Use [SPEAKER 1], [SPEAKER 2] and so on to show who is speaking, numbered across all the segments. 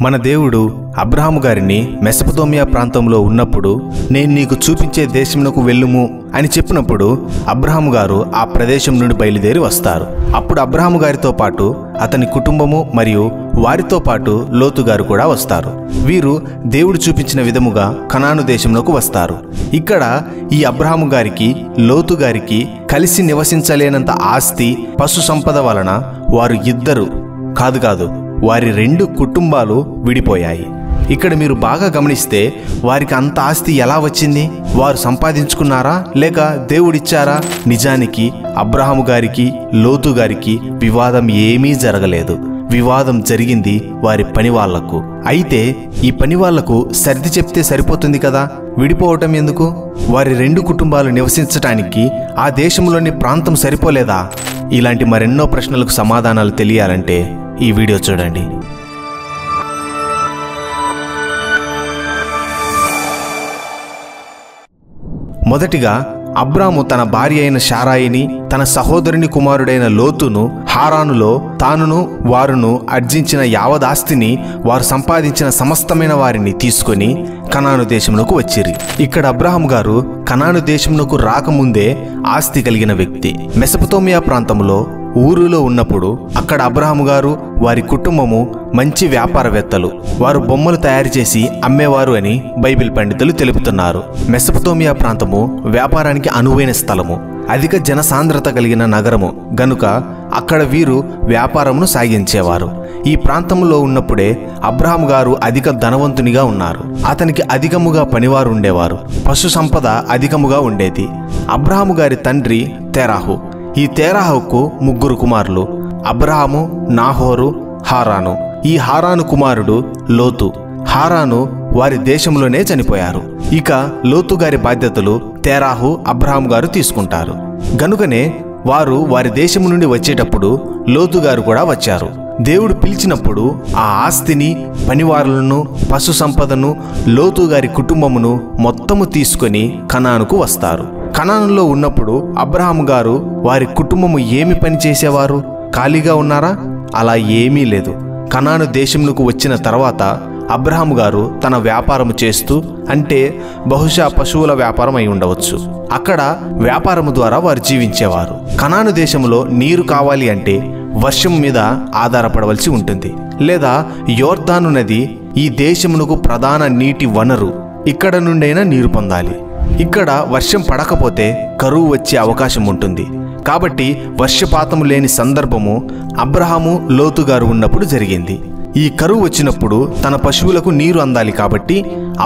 [SPEAKER 1] మన దేవుడు అబ్రహాము గారిని మెసొపొతేమియా ప్రాంతంలో ఉన్నప్పుడు నేను నీకు చూపించే దేశమునకు వెళ్ళుము అని చెప్పినప్పుడు అబ్రహాము గారు ఆ ప్రదేశం నుండి బయలుదేరి వస్తారు. అప్పుడు అబ్రహాము గారితో పాటు అతని కుటుంబము మరియు వారితో పాటు లోతు గారు కూడా వస్తారు. వీరు దేవుడు చూపించిన విధముగా కనాను దేశంలోకి వస్తారు. ఇక్కడ ఈ అబ్రహాము గారికి లోతు గారికి కలిసి నివసించలేనంత ఆస్తి పశు సంపద వలన వారు ఇద్దరు కాదు వారి 2 కుటుంబాలు విడిపోయాయి. ఇక్కడ మీరు బాగా గమనిస్తే వారికి అంత ఆస్తి ఎలా వచ్చింది? వారు సంపాదించుకున్నారా లేక దేవుడిచ్చారా? నిజానికి అబ్రహాము గారికి లోతు గారికి వివాదం ఏమీ జరగలేదు. వివాదం జరిగింది వారి పని వాళ్లకు. అయితే ఈ పని వాళ్లకు సర్ది చెప్తే సరిపోతుంది కదా, విడిపోవటం ఎందుకు? వారి 2 కుటుంబాలు నివసించటానికి ఆ దేశంలోని ప్రాంతం సరిపోలేదా? ఇలాంటి మరెన్నో ప్రశ్నలకు సమాధానాలు తెలియాలంటే ఈ వీడియో చూడండి. మొదటిగా అబ్రాము తన భార్య అయిన శారాయిని, తన సహోదరుని కుమారుడైన లోతును హారానులో తానును వారును ఆర్జించిన యావదాస్తిని, వారు సంపాదించిన సమస్తమైన వారిని తీసుకొని కనాను దేశమునకు వచ్చిరి. ఇక్కడ అబ్రహాము గారు కనాను దేశమునకు రాకముందే ఆస్తి కలిగిన వ్యక్తి. మెసొపొతేమియా ప్రాంతంలో ఊరులో ఉన్నప్పుడు అక్కడ అబ్రహాము గారు వారి కుటుంబము మంచి వ్యాపారవేత్తలు. వారు బొమ్మలు తయారు చేసి అమ్మేవారు అని బైబిల్ పండితులు తెలుపుతున్నారు. మెసొపొతేమియా ప్రాంతము వ్యాపారానికి అనువైన స్థలము, అధిక జనసాంద్రత కలిగిన నగరము గనుక అక్కడ వీరు వ్యాపారమును సాగించేవారు. ఈ ప్రాంతంలో ఉన్నప్పుడే అబ్రహాము గారు అధిక ధనవంతునిగా ఉన్నారు. అతనికి అధికముగా పనివారు ఉండేవారు. పశు సంపద అధికముగా ఉండేది. అబ్రహాము గారి తండ్రి తెరాహు. ఈ తెరాహుకు 3 కుమారులు, అబ్రహాము, నాహోరు, హారాను. ఈ హారాను కుమారుడు లోతు. హారాను వారి దేశంలోనే చనిపోయారు. ఇక లోతు గారి బాధ్యతలు తెరాహు, అబ్రహాము గారు తీసుకుంటారు. గనుకనే వారు వారి దేశం నుండి వచ్చేటప్పుడు లోతు గారు కూడా వచ్చారు. దేవుడు పిలిచినప్పుడు ఆ ఆస్తిని, పనివారులను, పశు సంపదను, లోతు గారి కుటుంబమును మొత్తము తీసుకొని కనానుకు వస్తారు. కనానులో ఉన్నప్పుడు అబ్రహాము గారు వారి కుటుంబము ఏమి పని చేసేవారు? ఖాళీగా ఉన్నారా? అలా ఏమీ లేదు. కనాను దేశంలోకి వచ్చిన తర్వాత అబ్రహాము గారు తన వ్యాపారము చేస్తూ, అంటే బహుశా పశువుల వ్యాపారం అయి ఉండవచ్చు, అక్కడ వ్యాపారము ద్వారా వారు జీవించేవారు. కనాను దేశంలో నీరు కావాలి అంటే వర్షం మీద ఆధారపడవలసి ఉంటుంది. లేదా యోర్దాను నది ఈ దేశమునకు ప్రధాన నీటి వనరు. ఇక్కడ నుండైనా నీరు పొందాలి. ఇక్కడ వర్షం పడకపోతే కరువు వచ్చే అవకాశం ఉంటుంది. కాబట్టి వర్షపాతము లేని సందర్భము అబ్రహాము లోతు గారు ఉన్నప్పుడు జరిగింది. ఈ కరువు వచ్చినప్పుడు తన పశువులకు నీరు అందాలి. కాబట్టి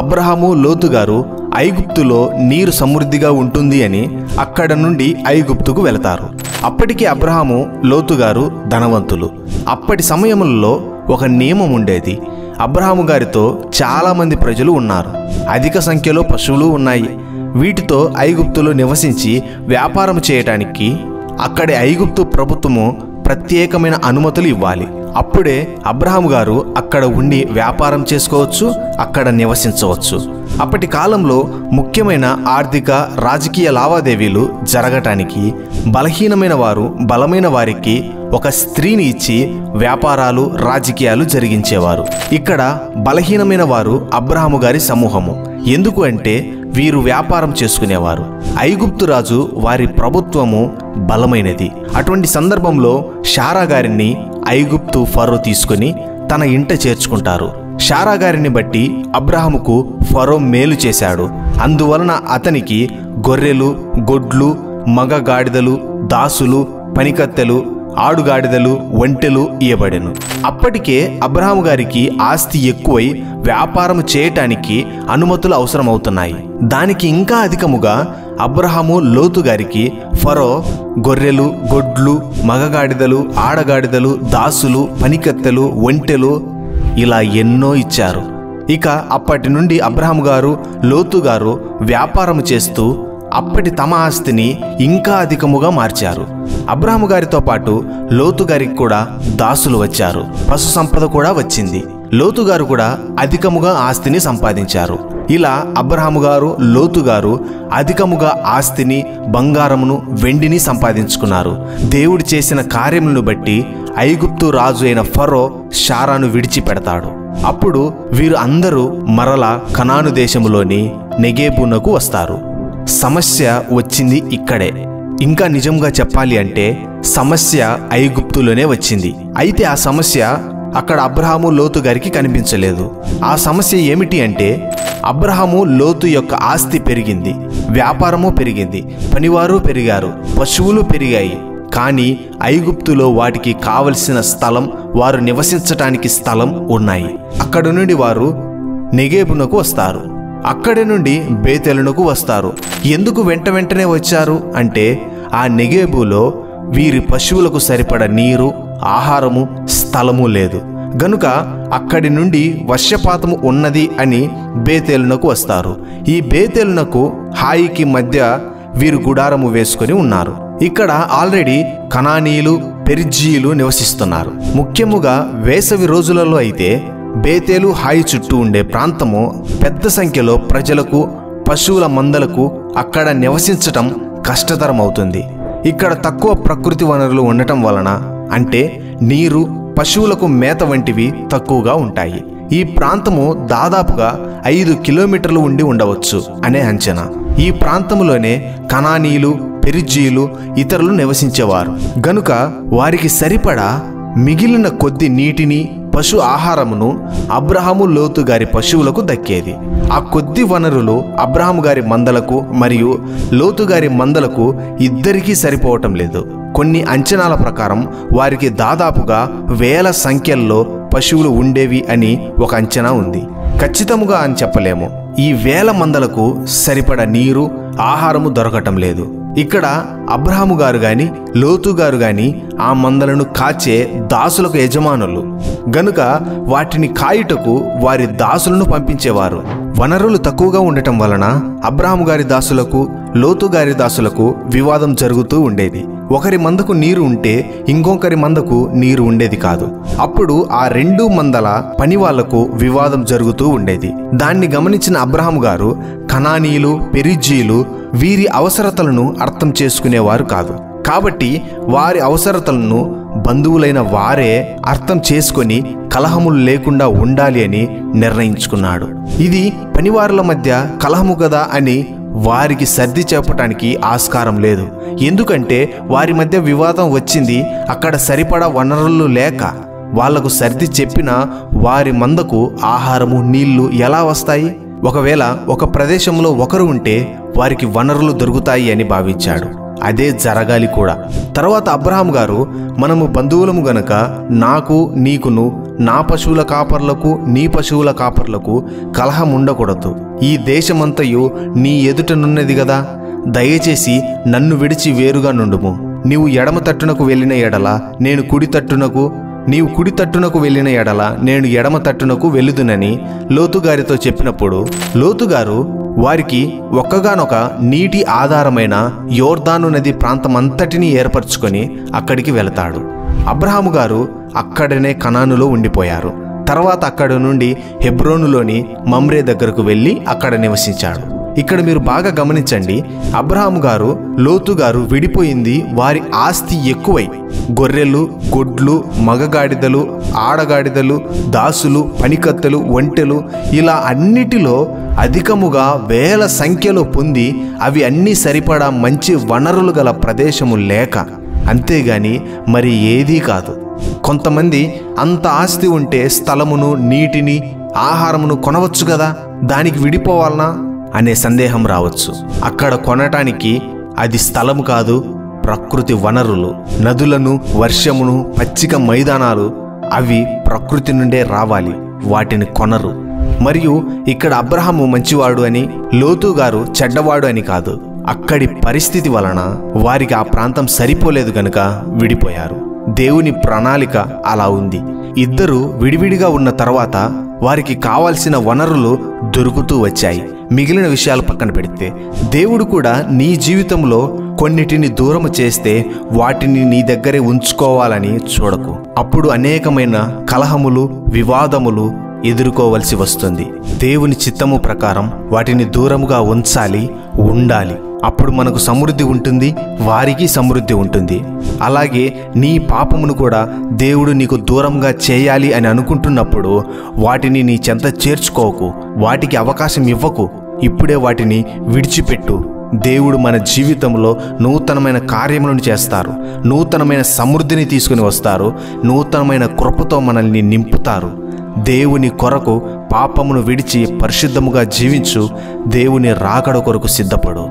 [SPEAKER 1] అబ్రహాము లోతు గారు ఐగుప్తులో నీరు సమృద్ధిగా ఉంటుంది అని అక్కడ నుండి ఐగుప్తుకు వెళతారు. అప్పటికి అబ్రహాము లోతు గారు ధనవంతులు. అప్పటి సమయంలో ఒక నియమం ఉండేది. అబ్రహాము గారితో చాలామంది ప్రజలు ఉన్నారు. అధిక సంఖ్యలో పశువులు ఉన్నాయి. వీటితో ఐగుప్తులో నివసించి వ్యాపారం చేయటానికి అక్కడి ఐగుప్తు ప్రభుత్వము ప్రత్యేకమైన అనుమతులు ఇవ్వాలి. అప్పుడే అబ్రహాము గారు అక్కడ ఉండి వ్యాపారం చేసుకోవచ్చు, అక్కడ నివసించవచ్చు. అప్పటి కాలంలో ముఖ్యమైన ఆర్థిక రాజకీయ లావాదేవీలు జరగటానికి బలహీనమైన వారు బలమైన వారికి ఒక స్త్రీని ఇచ్చి వ్యాపారాలు రాజకీయాలు జరిగించేవారు. ఇక్కడ బలహీనమైన వారు అబ్రహాము గారి సమూహము. ఎందుకు అంటే వీరు వ్యాపారం చేసుకునేవారు. ఐగుప్తు రాజు వారి ప్రభుత్వము బలమైనది. అటువంటి సందర్భంలో శారా గారిని ఐగుప్తు ఫరో తీసుకుని తన ఇంట చేర్చుకుంటారు. శారా గారిని బట్టి అబ్రహాముకు ఫరో మేలు చేశాడు. అందువలన అతనికి గొర్రెలు, గొడ్లు, మగ గాడిదలు, దాసులు, పనికత్తెలు, ఆడుగాడిదలు, ఒంటెలు ఇయ్యబడెను. అప్పటికే అబ్రహాము గారికి ఆస్తి ఎక్కువై వ్యాపారం చేయటానికి అనుమతులు అవసరమవుతున్నాయి. దానికి ఇంకా అధికముగా అబ్రహాము లోతు గారికి ఫరో గొర్రెలు, గొడ్లు, మగగాడిదలు, ఆడగాడిదలు, దాసులు, పనికత్తెలు, ఒంటెలు ఇలా ఎన్నో ఇచ్చారు. ఇక అప్పటి నుండి అబ్రహాము గారు లోతు గారు వ్యాపారం చేస్తూ అప్పటి తమ ఆస్తిని ఇంకా అధికముగా మార్చారు. అబ్రహాము గారితో పాటు లోతు గారికి కూడా దాసులు వచ్చారు. పశు సంపద కూడా వచ్చింది. లోతు గారు కూడా అధికముగా ఆస్తిని సంపాదించారు. ఇలా అబ్రహాము గారు లోతు గారు అధికముగా ఆస్తిని, బంగారమును, వెండిని సంపాదించుకున్నారు. దేవుడు చేసిన కార్యములను బట్టి ఐగుప్తు రాజు అయిన ఫరో శారాను విడిచిపెడతాడు. అప్పుడు వీరు అందరూ మరలా కనాను దేశములోని నెగేబునకు వస్తారు. సమస్య వచ్చింది ఇక్కడే. ఇంకా నిజంగా చెప్పాలి అంటే సమస్య ఐగుప్తులోనే వచ్చింది. అయితే ఆ సమస్య అక్కడ అబ్రహాము లోతు గారికి కనిపించలేదు. ఆ సమస్య ఏమిటి అంటే అబ్రహాము లోతు యొక్క ఆస్తి పెరిగింది, వ్యాపారము పెరిగింది, పనివారు పెరిగారు, పశువులు పెరిగాయి. కానీ ఐగుప్తులో వాటికి కావలసిన స్థలం, వారు నివసించటానికి స్థలం ఉన్నాయి. అక్కడ నుండి వారు నెగేబునకు వస్తారు, అక్కడి నుండి బేతేలునకు వస్తారు. ఎందుకు వెంటనే వచ్చారు అంటే ఆ నెగేబులో వీరి పశువులకు సరిపడ నీరు, ఆహారము, స్థలము లేదు గనుక అక్కడి నుండి వర్షపాతము ఉన్నది అని బేతేలునకు వస్తారు. ఈ బేతేలునకు హాయికి మధ్య వీరు గుడారము వేసుకొని ఉన్నారు. ఇక్కడ ఆల్రెడీ కనానీయులు, పెరిజ్జీయులు నివసిస్తున్నారు. ముఖ్యముగా వేసవి రోజులలో అయితే బేతేలు, హాయి చుట్టూ ఉండే ప్రాంతము పెద్ద సంఖ్యలో ప్రజలకు, పశువుల మందలకు అక్కడ నివసించటం కష్టతరం అవుతుంది. ఇక్కడ తక్కువ ప్రకృతి వనరులు ఉండటం వలన, అంటే నీరు, పశువులకు మేత వంటివి తక్కువగా ఉంటాయి. ఈ ప్రాంతము దాదాపుగా 5 కిలోమీటర్లు ఉండి ఉండవచ్చు అనే అంచనా. ఈ ప్రాంతంలోనే కనానీయులు, పెరిజ్జీయులు, ఇతరులు నివసించేవారు గనుక వారికి సరిపడా మిగిలిన కొద్ది నీటిని, పశు ఆహారమును అబ్రహాము, లోతు గారి పశువులకు దక్కేది. ఆ కొద్ది వనరులు అబ్రహాము గారి మందలకు మరియు లోతు గారి మందలకు ఇద్దరికీ సరిపోవటం లేదు. కొన్ని అంచనాల ప్రకారం వారికి దాదాపుగా 1000 సంఖ్యల్లో పశువులు ఉండేవి అని ఒక అంచనా ఉంది. ఖచ్చితముగా అని చెప్పలేము. ఈ 1000 మందలకు సరిపడ నీరు, ఆహారము దొరకటం లేదు. ఇక్కడ అబ్రహాము గారు గాని, లోతు గారు గాని ఆ మందలను కాచే దాసులకు యజమానులు గనుక వాటిని కాయుటకు వారి దాసులను పంపించేవారు. వనరులు తక్కువగా ఉండటం వలన అబ్రహాము గారి దాసులకు, లోతు గారి దాసులకు వివాదం జరుగుతూ ఉండేది. ఒకరి మందకు నీరు ఉంటే ఇంకొకరి మందకు నీరు ఉండేది కాదు. అప్పుడు ఆ 2 మందల పని వాళ్లకు వివాదం జరుగుతూ ఉండేది. దాన్ని గమనించిన అబ్రహాము గారు కనానీయులు, పెరిజ్జీయులు వీరి అవసరతలను అర్థం చేసుకునేవారు కాదు. కాబట్టి వారి అవసరతలను బంధువులైన వారే అర్థం చేసుకొని కలహములు లేకుండా ఉండాలి అని నిర్ణయించుకున్నాడు. ఇది పనివారుల మధ్య కలహము కదా అని వారికి సర్ది చెప్పటానికి ఆస్కారం లేదు. ఎందుకంటే వారి మధ్య వివాదం వచ్చింది అక్కడ సరిపడా వనరులు లేక. వాళ్లకు సర్ది చెప్పినా వారి మందకు ఆహారము, నీళ్లు ఎలా వస్తాయి? ఒకవేళ ఒక ప్రదేశంలో ఒకరు ఉంటే వారికి వనరులు దొరుకుతాయి అని భావించాడు. అదే జరగాలి కూడా. తర్వాత అబ్రహాము గారు, మనము బంధువులము గనక నాకు, నీకును, నా పశువుల కాపర్లకు, నీ పశువుల కాపర్లకు కలహం ఉండకూడదు. ఈ దేశమంతయు నీ ఎదుటనున్నది గదా, దయచేసి నన్ను విడిచి వేరుగా నుండుము. నీవు ఎడమ తట్టునకు వెళ్ళిన ఎడల నేను కుడి తట్టునకు, నీవు కుడి తట్టునకు వెళ్ళిన ఎడల నేను ఎడమ తట్టునకు వెళ్ళుదునని లోతుగారితో చెప్పినప్పుడు లోతుగారు వారికి ఒక్కగానొక నీటి ఆధారమైన యోర్దాను నది ప్రాంతమంతటినీ ఏర్పరచుకొని అక్కడికి వెళతాడు. అబ్రహాము గారు అక్కడనే కనానులో ఉండిపోయారు. తర్వాత అక్కడ నుండి హెబ్రోనులోని మమ్రే దగ్గరకు వెళ్ళి అక్కడ నివసించాడు. ఇక్కడ మీరు బాగా గమనించండి, అబ్రహాము గారు, లోతు గారు విడిపోయింది వారి ఆస్తి ఎక్కువై గొర్రెలు, గొడ్లు, మగగాడిదలు, ఆడగాడిదలు, దాసులు, పనికత్తెలు, ఒంటెలు ఇలా అన్నిటిలో అధికముగా 1000 సంఖ్యలో పొంది అవి అన్నీ సరిపడా మంచి వనరులు గల ప్రదేశము లేక, అంతేగాని మరి ఏదీ కాదు. కొంతమంది అంత ఆస్తి ఉంటే స్థలమును, నీటిని, ఆహారమును కొనవచ్చు కదా, దానికి విడిపోవాలనా అనే సందేహం రావచ్చు. అక్కడ కొనటానికి అది స్థలము కాదు, ప్రకృతి వనరులు. నదులను, వర్షమును, పచ్చిక మైదానాలు అవి ప్రకృతి నుండే రావాలి, వాటిని కొనరు. మరియు ఇక్కడ అబ్రహాము మంచివాడు అని, లోతు గారు చెడ్డవాడు అని కాదు. అక్కడి పరిస్థితి వలన వారికి ఆ ప్రాంతం సరిపోలేదు గనుక విడిపోయారు. దేవుని ప్రణాళిక అలా ఉంది. ఇద్దరు విడివిడిగా ఉన్న తర్వాత వారికి కావాల్సిన వనరులు దొరుకుతూ వచ్చాయి. మిగిలిన విషయాలు పక్కన పెడితే దేవుడు కూడా నీ జీవితంలో కొన్నిటిని దూరము చేస్తే వాటిని నీ దగ్గరే ఉంచుకోవాలని చూడకు. అప్పుడు అనేకమైన కలహములు, వివాదములు ఎదుర్కోవలసి వస్తుంది. దేవుని చిత్తము ప్రకారం వాటిని దూరముగా ఉంచాలి, ఉండాలి. అప్పుడు మనకు సమృద్ధి ఉంటుంది, వారికి సమృద్ధి ఉంటుంది. అలాగే నీ పాపమును కూడా దేవుడు నీకు దూరంగా చేయాలి అని అనుకుంటున్నప్పుడు వాటిని నీ చెంత చేర్చుకోకు, వాటికి అవకాశం ఇవ్వకు. ఇప్పుడే వాటిని విడిచిపెట్టు. దేవుడు మన జీవితంలో నూతనమైన కార్యములను చేస్తారు, నూతనమైన సమృద్ధిని తీసుకుని వస్తారు, నూతనమైన కృపతో మనల్ని నింపుతారు. దేవుని కొరకు పాపమును విడిచి పరిశుద్ధముగా జీవించు. దేవుని రాకడ కొరకు సిద్ధపడు.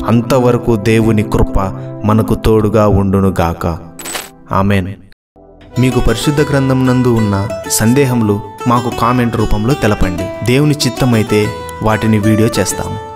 [SPEAKER 1] అంతవరకు దేవుని కృప మనకు తోడుగా ఉండునుగాక. ఆమేన్. మీకు పరిశుద్ధ గ్రంథం నందు ఉన్న సందేహములు మాకు కామెంట్ రూపంలో తెలపండి. దేవుని చిత్తమైతే వాటిని వీడియో చేస్తాము.